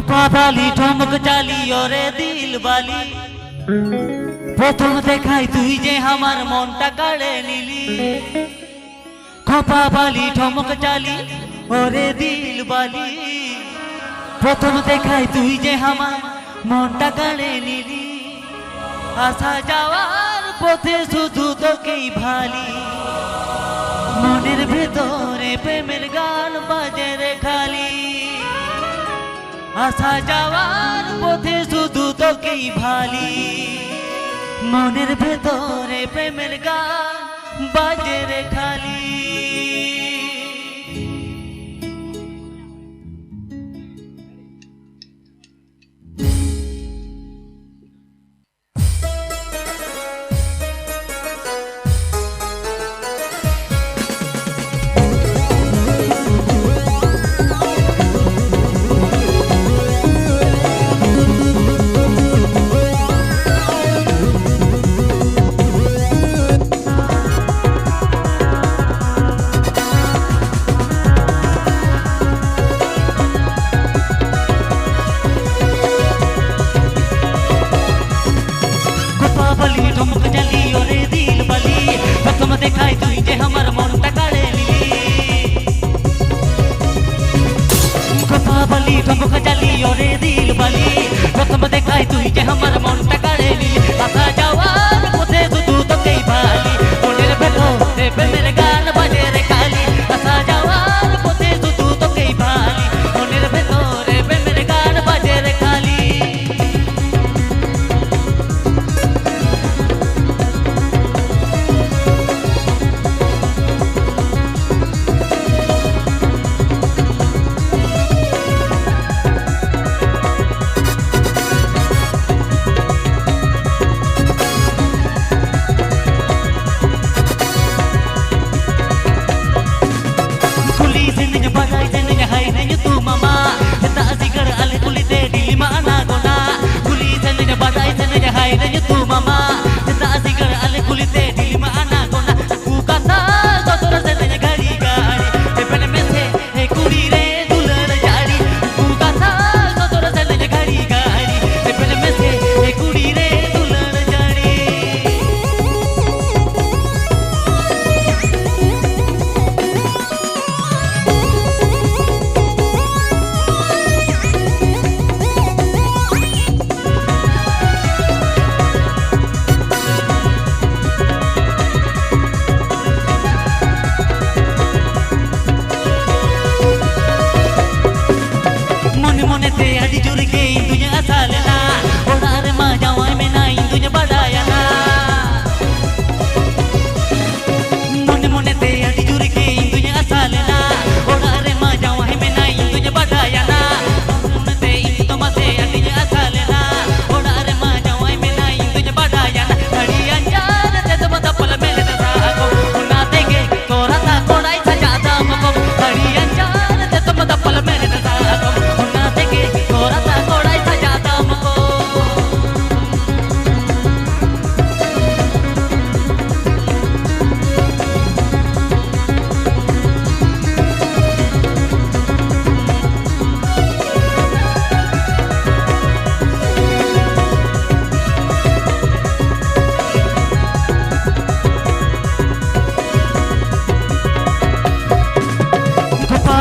খোপা বালি ঠমক জালি ওরে দিল বালি প্রথম দেখাই তুই যে আমার মনটা কাড়ে নিলি খোপা বালি ঠমক জালি ওরে দিল বালি প্রথম দেখাই তুই যে আমার মনটা কাড়ে নিলি আসা যাওয়ার পথে শুধু তোকেই ভালি মনের ভেতরে প্রেমের গান বাজে রে খালি আসা যাওয়ার পথে শুধু তোকেই ভালি মনের ভেতরে প্রেমের গান বাজে রে খালি ঠমক জালি ওরে দিল বালি প্রথম দেখাই তুই যে আমার মনটা কাড়ে নিলি খোপা বালি ঠমক জালি ওরে দিল বালি প্রথম দেখাই তুই যে আমার মনটা কাড়ে নিলি আসা যাওয়ার পথে শুধু তোকেই ভালি মনের ভেতরে প্রেমের গান বাজে রে খালি আসা যাওয়ার পথে শুধু তোকেই ভালি মনের ভেতরে প্রেমের গান বাজে রে খালি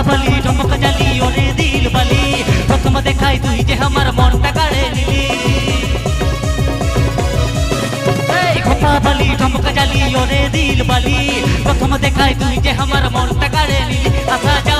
বালি ঠমক জালি ওরে দিল বালি প্রথম দেখাই তুই যে আমার মনটা কাড়ে নিলি এই খোপা বালি ঠমক জালি ওরে দিল বালি প্রথম দেখাই তুই যে আমার মনটা কাড়ে নিলি আসা